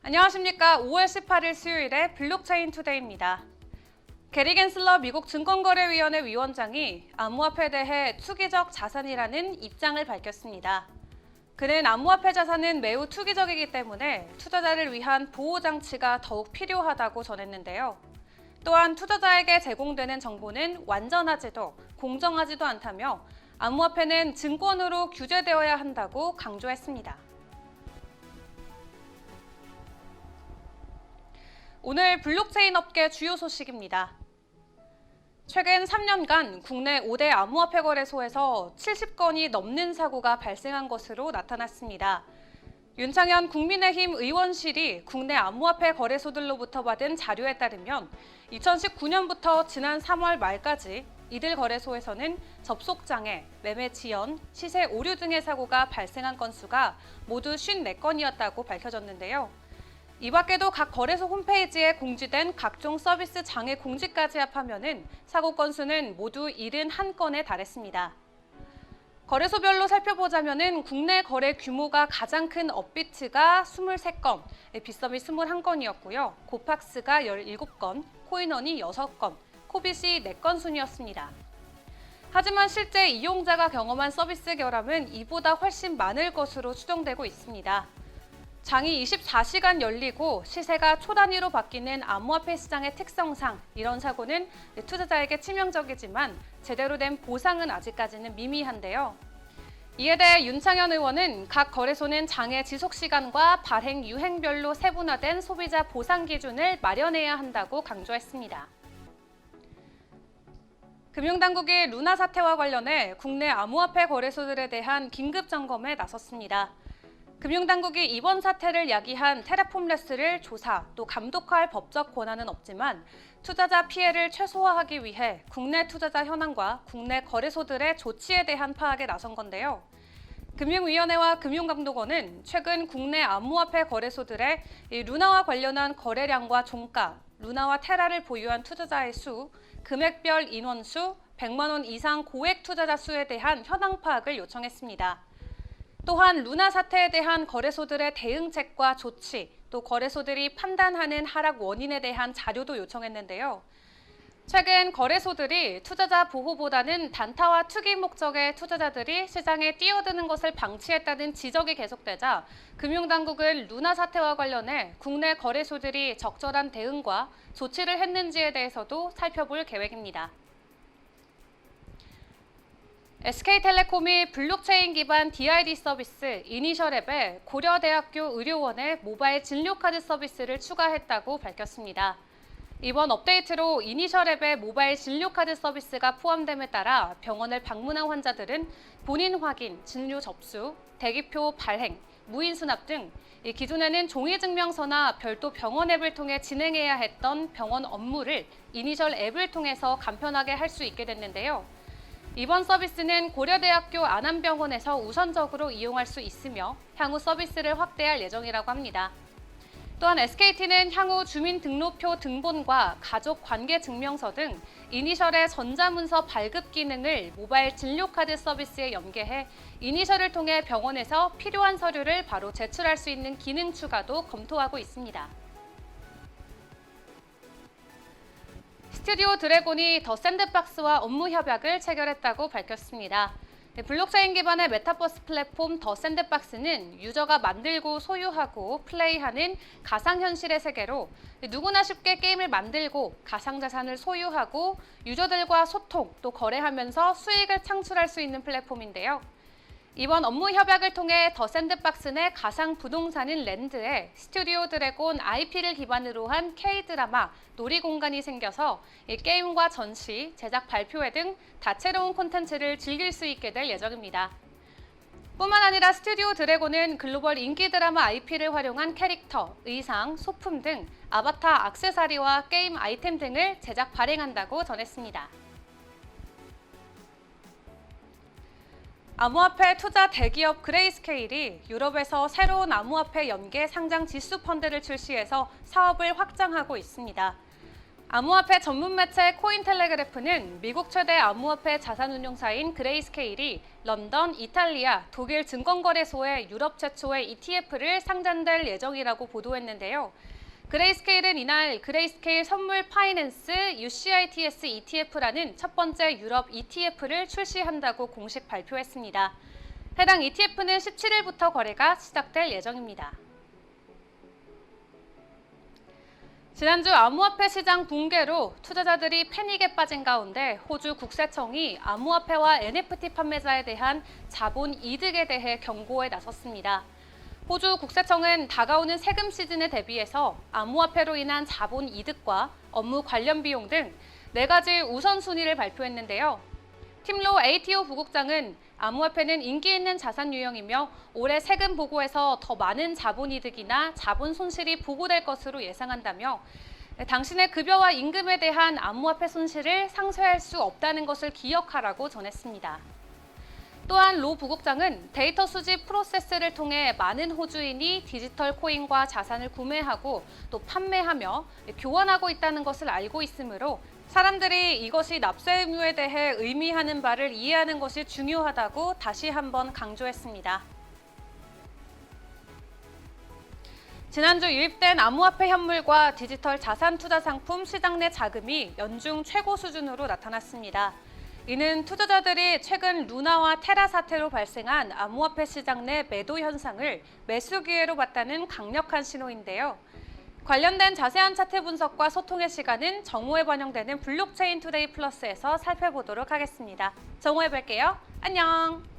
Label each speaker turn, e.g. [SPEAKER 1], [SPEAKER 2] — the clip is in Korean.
[SPEAKER 1] 안녕하십니까. 5월 18일 수요일에 블록체인 투데이입니다. 게리 겐슬러 미국 증권거래위원회 위원장이 암호화폐에 대해 투기적 자산이라는 입장을 밝혔습니다. 그는 암호화폐 자산은 매우 투기적이기 때문에 투자자를 위한 보호장치가 더욱 필요하다고 전했는데요. 또한 투자자에게 제공되는 정보는 완전하지도 공정하지도 않다며 암호화폐는 증권으로 규제되어야 한다고 강조했습니다. 오늘 블록체인 업계 주요 소식입니다. 최근 3년간 국내 5대 암호화폐 거래소에서 70건이 넘는 사고가 발생한 것으로 나타났습니다. 윤창현 국민의힘 의원실이 국내 암호화폐 거래소들로부터 받은 자료에 따르면 2019년부터 지난 3월 말까지 이들 거래소에서는 접속장애, 매매 지연, 시세 오류 등의 사고가 발생한 건수가 모두 54건이었다고 밝혀졌는데요. 이 밖에도 각 거래소 홈페이지에 공지된 각종 서비스 장애 공지까지 합하면 사고 건수는 모두 71건에 달했습니다. 거래소별로 살펴보자면 국내 거래 규모가 가장 큰 업비트가 23건, 빗썸이 21건이었고요. 고팍스가 17건, 코인원이 6건, 코빗이 4건 순이었습니다. 하지만 실제 이용자가 경험한 서비스 결함은 이보다 훨씬 많을 것으로 추정되고 있습니다. 장이 24시간 열리고 시세가 초단위로 바뀌는 암호화폐 시장의 특성상 이런 사고는 투자자에게 치명적이지만 제대로 된 보상은 아직까지는 미미한데요. 이에 대해 윤창현 의원은 각 거래소는 장의 지속시간과 발행 유행별로 세분화된 소비자 보상 기준을 마련해야 한다고 강조했습니다. 금융당국이 루나 사태와 관련해 국내 암호화폐 거래소들에 대한 긴급 점검에 나섰습니다. 금융당국이 이번 사태를 야기한 테라폼레스를 조사 또 감독할 법적 권한은 없지만 투자자 피해를 최소화하기 위해 국내 투자자 현황과 국내 거래소들의 조치에 대한 파악에 나선 건데요. 금융위원회와 금융감독원은 최근 국내 암호화폐 거래소들의 루나와 관련한 거래량과 종가, 루나와 테라를 보유한 투자자의 수, 금액별 인원수, 100만 원 이상 고액 투자자 수에 대한 현황 파악을 요청했습니다. 또한 루나 사태에 대한 거래소들의 대응책과 조치, 또 거래소들이 판단하는 하락 원인에 대한 자료도 요청했는데요. 최근 거래소들이 투자자 보호보다는 단타와 투기 목적의 투자자들이 시장에 뛰어드는 것을 방치했다는 지적이 계속되자 금융당국은 루나 사태와 관련해 국내 거래소들이 적절한 대응과 조치를 했는지에 대해서도 살펴볼 계획입니다. SK텔레콤이 블록체인 기반 DID 서비스 이니셜앱에 고려대학교 의료원의 모바일 진료카드 서비스를 추가했다고 밝혔습니다. 이번 업데이트로 이니셜앱에 모바일 진료카드 서비스가 포함됨에 따라 병원을 방문한 환자들은 본인 확인, 진료 접수, 대기표 발행, 무인 수납 등 기존에는 종이증명서나 별도 병원 앱을 통해 진행해야 했던 병원 업무를 이니셜 앱을 통해서 간편하게 할 수 있게 됐는데요. 이번 서비스는 고려대학교 안암병원에서 우선적으로 이용할 수 있으며 향후 서비스를 확대할 예정이라고 합니다. 또한 SKT는 향후 주민등록표 등본과 가족관계증명서 등 이니셜의 전자문서 발급 기능을 모바일 진료카드 서비스에 연계해 이니셜을 통해 병원에서 필요한 서류를 바로 제출할 수 있는 기능 추가도 검토하고 있습니다. 스튜디오 드래곤이 더 샌드박스와 업무 협약을 체결했다고 밝혔습니다. 블록체인 기반의 메타버스 플랫폼 더 샌드박스는 유저가 만들고 소유하고 플레이하는 가상현실의 세계로 누구나 쉽게 게임을 만들고 가상자산을 소유하고 유저들과 소통 또 거래하면서 수익을 창출할 수 있는 플랫폼인데요. 이번 업무 협약을 통해 더 샌드박스 내 가상 부동산인 랜드에 스튜디오 드래곤 IP를 기반으로 한 K-드라마 놀이공간이 생겨서 게임과 전시, 제작 발표회 등 다채로운 콘텐츠를 즐길 수 있게 될 예정입니다. 뿐만 아니라 스튜디오 드래곤은 글로벌 인기 드라마 IP를 활용한 캐릭터, 의상, 소품 등 아바타 액세서리와 게임 아이템 등을 제작 발행한다고 전했습니다. 암호화폐 투자 대기업 그레이스케일이 유럽에서 새로운 암호화폐 연계 상장 지수 펀드를 출시해서 사업을 확장하고 있습니다. 암호화폐 전문 매체 코인텔레그래프는 미국 최대 암호화폐 자산운용사인 그레이스케일이 런던, 이탈리아, 독일 증권거래소에 유럽 최초의 ETF를 상장될 예정이라고 보도했는데요. 그레이스케일은 이날 그레이스케일 선물 파이낸스 UCITS ETF라는 첫 번째 유럽 ETF를 출시한다고 공식 발표했습니다. 해당 ETF는 17일부터 거래가 시작될 예정입니다. 지난주 암호화폐 시장 붕괴로 투자자들이 패닉에 빠진 가운데 호주 국세청이 암호화폐와 NFT 판매자에 대한 자본 이득에 대해 경고에 나섰습니다. 호주 국세청은 다가오는 세금 시즌에 대비해서 암호화폐로 인한 자본 이득과 업무 관련 비용 등 4가지 우선순위를 발표했는데요. 팀로 ATO 부국장은 암호화폐는 인기 있는 자산 유형이며 올해 세금 보고에서 더 많은 자본 이득이나 자본 손실이 보고될 것으로 예상한다며 당신의 급여와 임금에 대한 암호화폐 손실을 상쇄할 수 없다는 것을 기억하라고 전했습니다. 또한 로 부국장은 데이터 수집 프로세스를 통해 많은 호주인이 디지털 코인과 자산을 구매하고 또 판매하며 교환하고 있다는 것을 알고 있으므로 사람들이 이것이 납세 의무에 대해 의미하는 바를 이해하는 것이 중요하다고 다시 한번 강조했습니다. 지난주 유입된 암호화폐 현물과 디지털 자산 투자 상품 시장 내 자금이 연중 최고 수준으로 나타났습니다. 이는 투자자들이 최근 루나와 테라 사태로 발생한 암호화폐 시장 내 매도 현상을 매수 기회로 봤다는 강력한 신호인데요. 관련된 자세한 차트 분석과 소통의 시간은 정오에 반영되는 블록체인 투데이 플러스에서 살펴보도록 하겠습니다. 정오에 뵐게요. 안녕!